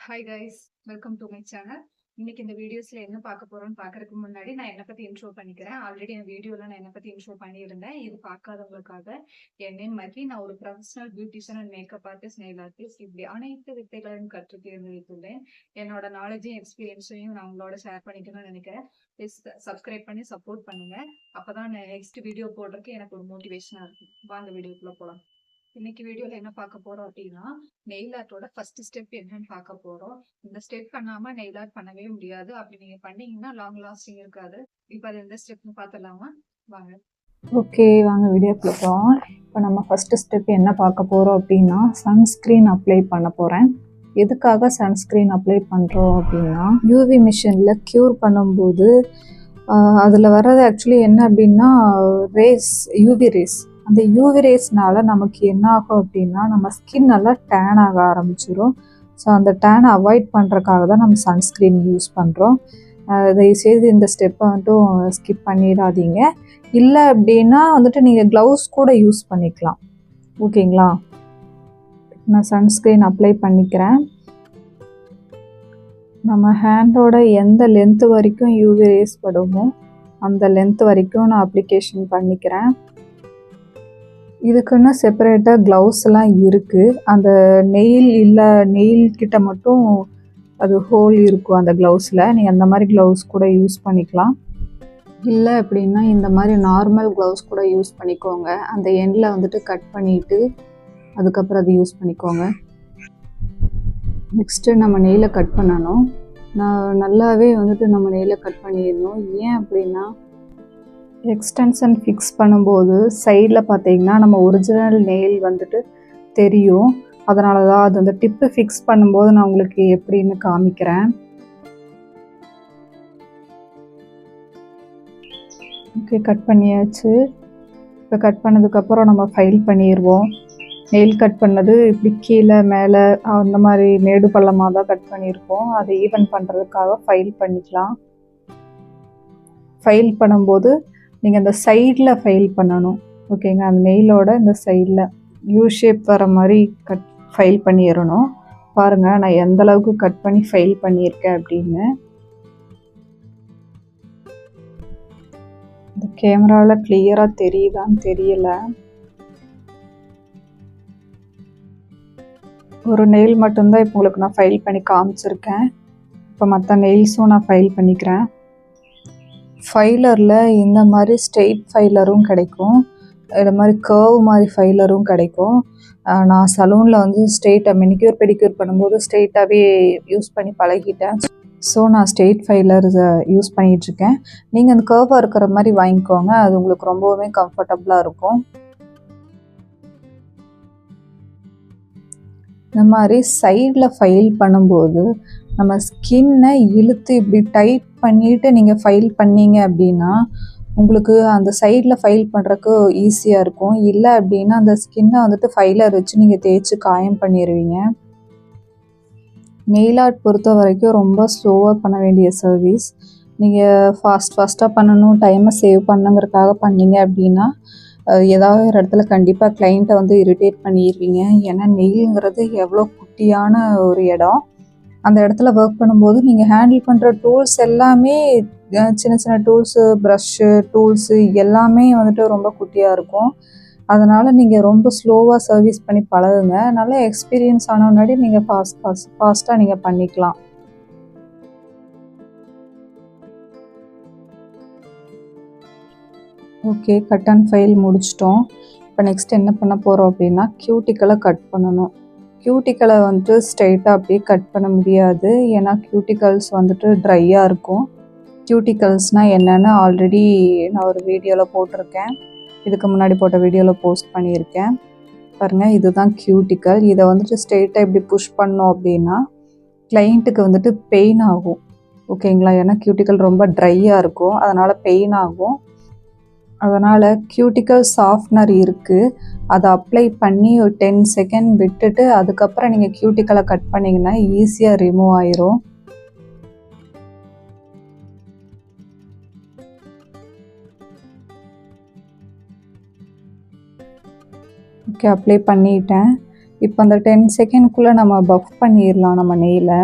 Hi guys, welcome to my channel. இன்னைக்கு இந்த வீடியோஸ்ல என்ன பார்க்க போறோம்னு பார்க்கறதுக்கு முன்னாடி நான் என்னை பத்தி இன்ட்ரோ பண்ணிக்கிறேன். ஆல்ரெடி என் வீடியோல நான் என்னை பத்தி இன்ட்ரோ பண்ணியிருந்தேன். இது பார்க்காதவங்களுக்காக என் நேம் மகி. நான் ஒரு professional beautician and makeup artist, nail artist. இப்படி அனைத்து வித்தைகளையும் கற்று தேர்ந்து வைத்துள்ளேன். என்னோட நாலேஜையும் எக்ஸ்பீரியன்ஸையும் நான் உங்களோட ஷேர் பண்ணிக்கணும்னு நினைக்கிறேன். ப்ளீஸ் சப்ஸ்கிரைப் பண்ணி சப்போர்ட் பண்ணுங்க. அப்பதான் நெக்ஸ்ட் வீடியோ போடுறதுக்கு எனக்கு ஒரு மோட்டிவேஷனா இருக்கும். வாங்க வீடியோக்குள்ள போலாம். இன்னைக்கு வீடியோல என்ன பார்க்க போறோம் அப்படின்னா, நெயில் ஆர்ட்டோட ஃபர்ஸ்ட் ஸ்டெப் என்னன்னு பார்க்க போறோம். இந்த ஸ்டெப் பண்ணாம நெயில் ஆர்ட் பண்ணவே முடியாது. அப்படி நீங்க பண்ணீங்கன்னா லாங் லாஸ்டிங் இருக்காது. இப்போ அது எந்த ஸ்டெப்னு பார்த்துடலாமா? வாங்க. ஓகே, வாங்க வீடியோக்குள்ள போகிறோம். இப்போ நம்ம ஃபஸ்ட்டு ஸ்டெப் என்ன பார்க்க போகிறோம் அப்படின்னா, சன்ஸ்க்ரீன் அப்ளை பண்ண போகிறேன். எதுக்காக சன்ஸ்க்ரீன் அப்ளை பண்ணுறோம் அப்படின்னா, யூவி மிஷினில் க்யூர் பண்ணும்போது அதில் வர்றது ஆக்சுவலி என்ன அப்படின்னா ரேஸ், யூவி ரேஸ். அந்த யூவி ரேஸ்னால நமக்கு என்ன ஆகும் அப்படின்னா, நம்ம ஸ்கின் நல்லா டேன் ஆக ஆரம்பிச்சிடும். ஸோ அந்த டேனை அவாய்ட் பண்ணுறதுக்காக தான் நம்ம சன்ஸ்க்ரீன் யூஸ் பண்ணுறோம். தயவுசெய்து இந்த ஸ்டெப்பை வந்துட்டும் ஸ்கிப் பண்ணிடாதீங்க. இல்லை அப்படின்னா வந்துட்டு நீங்கள் க்ளவுஸ் கூட யூஸ் பண்ணிக்கலாம். ஓகேங்களா? நான் சன்ஸ்க்ரீன் அப்ளை பண்ணிக்கிறேன். நம்ம ஹேண்டோட எந்த லென்த்து வரைக்கும் யூவி ரேஸ் படுமோ அந்த லென்த் வரைக்கும் நான் அப்ளிகேஷன் பண்ணிக்கிறேன். இதுக்குன்னு செப்பரேட்டாக க்ளவுஸ் எல்லாம் இருக்குது. அந்த நெயில் கிட்ட மட்டும் அது ஹோல் இருக்கும் அந்த க்ளவுஸில். நீங்கள் அந்த மாதிரி க்ளவுஸ் கூட யூஸ் பண்ணிக்கலாம். இல்லை அப்படின்னா இந்த மாதிரி நார்மல் க்ளவுஸ் கூட யூஸ் பண்ணிக்கோங்க. அந்த எண்டில் வந்துட்டு கட் பண்ணிவிட்டு அதுக்கப்புறம் அது யூஸ் பண்ணிக்கோங்க. நெக்ஸ்ட்டு நம்ம நெயிலை கட் பண்ணணும். நான் நல்லாவே வந்துட்டு நம்ம நெயிலை கட் பண்ணிடணும். ஏன் அப்படின்னா, எக்ஸ்டென்ஷன் ஃபிக்ஸ் பண்ணும்போது சைடில் பார்த்தீங்கன்னா நம்ம ஒரிஜினல் நெயில் வந்துட்டு தெரியும். அதனால தான் அது அந்த டிப்பு ஃபிக்ஸ் பண்ணும்போது நான் உங்களுக்கு எப்படின்னு காமிக்கிறேன். ஓகே, கட் பண்ணியாச்சு. இப்போ கட் பண்ணதுக்கப்புறம் நம்ம ஃபைல் பண்ணிடுவோம். நெயில் கட் பண்ணது இப்படி கீழே மேலே அந்த மாதிரி மேடு பள்ளமாக தான் கட் பண்ணியிருக்கோம். அதை ஈவன் பண்ணுறதுக்காக ஃபைல் பண்ணிக்கலாம். ஃபைல் பண்ணும்போது நீங்கள் அந்த சைடில் ஃபைல் பண்ணணும். ஓகேங்க, அந்த நெயிலோட இந்த சைடில் யூ ஷேப் வர மாதிரி ஃபைல் பண்ணிடணும். பாருங்கள் நான் எந்த அளவுக்கு கட் பண்ணி ஃபைல் பண்ணியிருக்கேன் அப்படின்னு. இந்த கேமராவில் கிளியராக தெரியுதான்னு தெரியல. ஒரு நெயில் மட்டும்தான் இப்போ உங்களுக்கு நான் ஃபைல் பண்ணி காமிச்சிருக்கேன். இப்போ மற்ற நெயில்ஸும் நான் ஃபைல் பண்ணிக்கிறேன். ஃபைலரில் இந்த மாதிரி ஸ்ட்ரெயிட் ஃபைலரும் கிடைக்கும், இது மாதிரி கர்வ் மாதிரி ஃபைலரும் கிடைக்கும். நான் சலூனில் வந்து ஸ்ட்ரெயிட்டாக மெனிக்யூர் பெடிக்யூர் பண்ணும்போது ஸ்ட்ரெயிட்டாகவே யூஸ் பண்ணி பழகிட்டேன். ஸோ நான் ஸ்ட்ரெயிட் ஃபைலர் யூஸ் பண்ணிகிட்ருக்கேன். நீங்கள் அந்த கர்வாக இருக்கிற மாதிரி வாங்கிக்கோங்க, அது உங்களுக்கு ரொம்பவுமே கம்ஃபர்டபுளாக இருக்கும். இந்த மாதிரி சைடில் ஃபைல் பண்ணும்போது நம்ம ஸ்கின்னை இழுத்து இப்படி டைட் பண்ணிவிட்டு நீங்கள் ஃபைல் பண்ணீங்க அப்படின்னா உங்களுக்கு அந்த சைடில் ஃபைல் பண்ணுறதுக்கு ஈஸியாக இருக்கும். இல்லை அப்படின்னா அந்த ஸ்கின்னை வந்துட்டு ஃபைலர் வச்சு நீங்கள் தேய்ச்சி காயம் பண்ணிடுவீங்க. நெயில் ஆர்ட் பொறுத்த வரைக்கும் ரொம்ப ஸ்லோவாக பண்ண வேண்டிய சர்வீஸ். நீங்கள் ஃபாஸ்ட்டாக பண்ணணும், டைமை சேவ் பண்ணுங்கிறதுக்காக பண்ணீங்க அப்படின்னா ஏதாவது ஒரு இடத்துல கண்டிப்பாக கிளைண்ட்டை வந்து இரிட்டேட் பண்ணிடுவீங்க. ஏன்னா நெயிலுங்கிறது எவ்வளோ குட்டியான ஒரு இடம். அந்த இடத்துல ஒர்க் பண்ணும்போது நீங்கள் ஹேண்டில் பண்ணுற டூல்ஸ் எல்லாமே சின்ன சின்ன டூல்ஸு, ப்ரஷ்ஷு, டூல்ஸு எல்லாமே வந்துட்டு ரொம்ப குட்டியாக இருக்கும். அதனால் நீங்கள் ரொம்ப ஸ்லோவாக சர்வீஸ் பண்ணி பழகுங்க. நல்லா எக்ஸ்பீரியன்ஸ் ஆன முன்னாடி நீங்கள் ஃபாஸ்ட்டாக நீங்கள் பண்ணிக்கலாம். ஓகே, கட் அண்ட் ஃபைல் முடிச்சிட்டோம். இப்போ நெக்ஸ்ட் என்ன பண்ண போகிறோம் அப்படின்னா, கியூட்டிக்கலை கட் பண்ணணும். கியூட்டிக்கலை வந்துட்டு ஸ்ட்ரைட்டாக அப்படியே கட் பண்ண முடியாது. ஏன்னா கியூட்டிக்கல்ஸ் வந்துட்டு ட்ரையாக இருக்கும். கியூட்டிக்கல்ஸ்னால் என்னென்னு ஆல்ரெடி நான் ஒரு வீடியோவில் போட்டிருக்கேன். இதுக்கு முன்னாடி போட்ட வீடியோவில் போஸ்ட் பண்ணியிருக்கேன். பாருங்கள், இதுதான் கியூட்டிக்கல். இதை வந்துட்டு ஸ்ட்ரெயிட்டாக இப்படி புஷ் பண்ணோம் அப்படின்னா கிளைண்ட்டுக்கு வந்துட்டு பெயின் ஆகும். ஓகேங்களா? ஏன்னா கியூட்டிக்கல் ரொம்ப ட்ரையாக இருக்கும், அதனால் பெயின் ஆகும். அதனால் கியூட்டிக்கல் சாஃப்ட்னர் இருக்குது, அதை அப்ளை பண்ணி ஒரு 10 செகண்ட் விட்டுட்டு அதுக்கப்புறம் நீங்கள் கியூட்டிக்கலை கட் பண்ணிங்கன்னா ஈஸியாக ரிமூவ் ஆயிரும். ஓகே, அப்ளை பண்ணிட்டேன். இப்போ அந்த 10 செகண்ட்குள்ளே நம்ம பஃப் பண்ணிடலாம் நம்ம நெயிலை.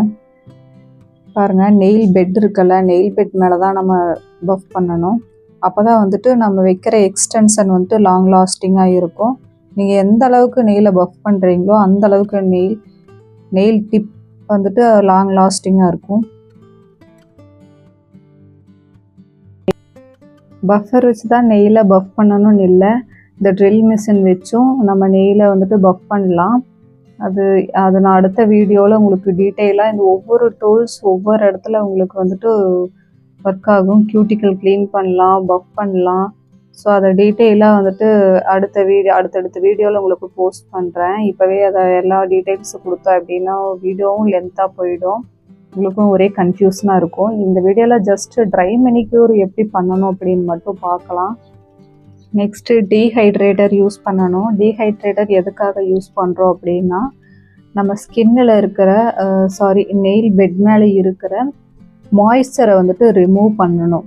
பாருங்கள், நெயில் பெட் இருக்குல்ல, நெயில் பெட் மேலே தான் நம்ம பஃப் பண்ணணும். அப்போ தான் வந்துட்டு நம்ம வைக்கிற எக்ஸ்டென்ஷன் வந்துட்டு லாங் லாஸ்டிங்காக இருக்கும். நீங்கள் எந்த அளவுக்கு நெயிலை பஃப் பண்ணுறீங்களோ அந்த அளவுக்கு நெயில் டிப் வந்துட்டு லாங் லாஸ்டிங்காக இருக்கும். பஃபர் வச்சு தான் நெயிலை பஃப் பண்ணணும்னு இல்லை, இந்த ட்ரில் மிஷின் வச்சும் நம்ம நெயிலை வந்துட்டு பஃப் பண்ணலாம். அது நான் அடுத்த வீடியோவில் உங்களுக்கு டீட்டெயிலாக இந்த ஒவ்வொரு டூல்ஸ் ஒவ்வொரு இடத்துல உங்களுக்கு வந்துட்டு ஒர்க் ஆகும். கியூட்டிக்கல் க்ளீன் பண்ணலாம், பஃப் பண்ணலாம். ஸோ அதை டீட்டெயிலாக வந்துட்டு அடுத்தடுத்த வீடியோவில் உங்களுக்கு போஸ்ட் பண்ணுறேன். இப்போவே அதை எல்லா டீட்டெயில்ஸும் கொடுத்தோம் அப்படின்னா வீடியோவும் லென்த்தாக போயிடும், உங்களுக்கும் ஒரே கன்ஃபியூஷனாக இருக்கும். இந்த வீடியோவில் ஜஸ்ட்டு ட்ரை மெனிக்யூர் எப்படி பண்ணணும் அப்படின்னு மட்டும் பார்க்கலாம். நெக்ஸ்ட்டு டீஹைட்ரேட்டர் யூஸ் பண்ணணும். டீஹைட்ரேட்டர் எதுக்காக யூஸ் பண்ணுறோம் அப்படின்னா, நம்ம ஸ்கின்னில் இருக்கிற நெயில் பெட் மேலே இருக்கிற மாய்ஸ்சரை வந்துட்டு ரிமூவ் பண்ணணும்.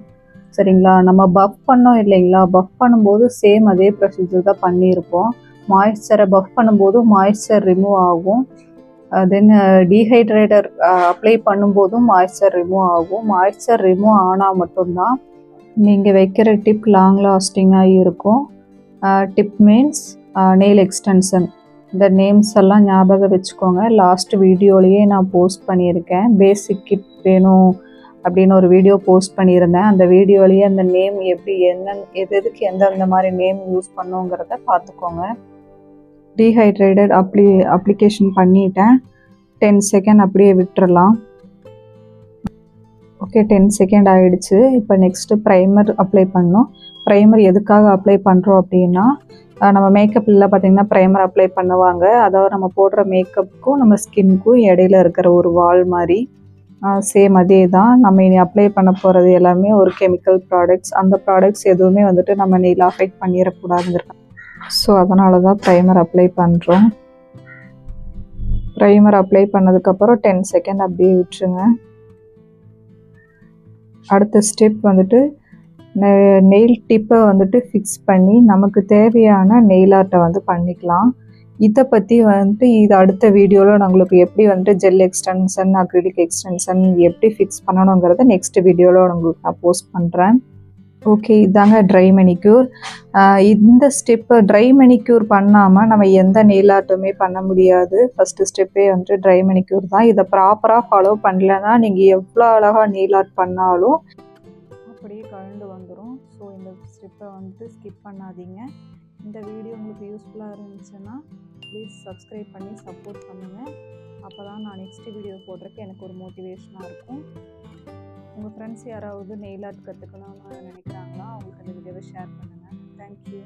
சரிங்களா? நம்ம பஃப் பண்ணோம் இல்லைங்களா, பஃப் பண்ணும்போது சேம் அதே ப்ரொசீஜர் தான் பண்ணியிருப்போம். மாய்ஸ்சரை பஃப் பண்ணும்போது மாய்ஸ்சர் ரிமூவ் ஆகும். தென் டீஹைட்ரேட்டர் அப்ளை பண்ணும்போதும் மாய்ஸ்சர் ரிமூவ் ஆகும். மாய்ஸ்சர் ரிமூவ் ஆனால் மட்டும்தான் நீங்கள் வைக்கிற டிப் லாங் லாஸ்டிங்காக இருக்கும். Tip means nail extension. இந்த நேம்ஸ் எல்லாம் ஞாபகம் வச்சுக்கோங்க. லாஸ்ட் வீடியோலேயே நான் போஸ்ட் பண்ணியிருக்கேன். பேசிக் கிட் வேணும் அப்படின்னு ஒரு வீடியோ போஸ்ட் பண்ணியிருந்தேன். அந்த வீடியோலேயே அந்த நேம் எப்படி எதுக்கு எந்தெந்த மாதிரி நேம் யூஸ் பண்ணுங்கிறத பார்த்துக்கோங்க. டீஹைட்ரேட்டட் அப்ளிகேஷன் பண்ணிட்டேன். 10 செகண்ட் அப்படியே விட்டுறலாம். ஓகே, 10 செகண்ட் ஆகிடுச்சு. இப்போ நெக்ஸ்ட்டு ப்ரைமர் அப்ளை பண்ணணும். ப்ரைமர் எதுக்காக அப்ளை பண்ணுறோம் அப்படின்னா, நம்ம மேக்கப்பில் பார்த்திங்கன்னா ப்ரைமர் அப்ளை பண்ணுவாங்க. அதாவது நம்ம போடுற மேக்கப்புக்கும் நம்ம ஸ்கின்னுக்கும் இடையில இருக்கிற ஒரு வால் மாதிரி. சேம் அதே தான். நம்ம இனி அப்ளை பண்ண போகிறது எல்லாமே ஒரு கெமிக்கல் ப்ராடக்ட்ஸ். அந்த ப்ராடக்ட்ஸ் எதுவுமே வந்துட்டு நம்ம நெயில் அஃபெக்ட் பண்ணிடக்கூடாதுங்கிறோம். ஸோ அதனால தான் ப்ரைமர் அப்ளை பண்ணுறோம். ப்ரைமர் அப்ளை பண்ணதுக்கப்புறம் 10 செகண்ட் அப்படியே விட்டுருங்க. அடுத்த ஸ்டெப் வந்துட்டு நெயில் டிப்பை வந்துட்டு ஃபிக்ஸ் பண்ணி நமக்கு தேவையான நெயில் ஆர்ட்டை வந்து பண்ணிக்கலாம். இதை பற்றி வந்துட்டு இது அடுத்த வீடியோவில் நான் உங்களுக்கு எப்படி வந்துட்டு ஜெல் எக்ஸ்டென்ஷன், அக்ரிலிக் எக்ஸ்டென்ஷன் எப்படி ஃபிக்ஸ் பண்ணணுங்கிறத நெக்ஸ்ட் வீடியோவில் உங்களுக்கு நான் போஸ்ட் பண்ணுறேன். ஓகே, இதாங்க ட்ரை மெனிக்யூர். இந்த ஸ்டெப்பை ட்ரை மெனிக்யூர் பண்ணாமல் நம்ம எந்த நெயில் ஆர்ட்டுமே பண்ண முடியாது. ஃபஸ்ட்டு ஸ்டெப்பே வந்துட்டு ட்ரை மெனிக்யூர் தான். இதை ப்ராப்பராக ஃபாலோ பண்ணலைன்னா நீங்கள் எவ்வளோ அழகாக நெயில் ஆர்ட் பண்ணாலும் அப்படியே கழண்டு வந்துடும். ஸோ இந்த ஸ்டெப்பை வந்துட்டு ஸ்கிப் பண்ணாதீங்க. இந்த வீடியோ உங்களுக்கு யூஸ்ஃபுல்லாக இருந்துச்சுன்னா ப்ளீஸ் சப்ஸ்கிரைப் பண்ணி சப்போர்ட் பண்ணுங்கள். அப்போ தான் நான் நெக்ஸ்ட் வீடியோ போடுறதுக்கு எனக்கு ஒரு மோட்டிவேஷனாக இருக்கும். உங்கள் ஃப்ரெண்ட்ஸ் யாராவது நெயில் ஆர்ட் கற்றுக்கணும்னு நினைக்கிறாங்களா, அவங்களுக்கு அந்த வீடியோவை ஷேர் பண்ணுங்கள். தேங்க்யூ.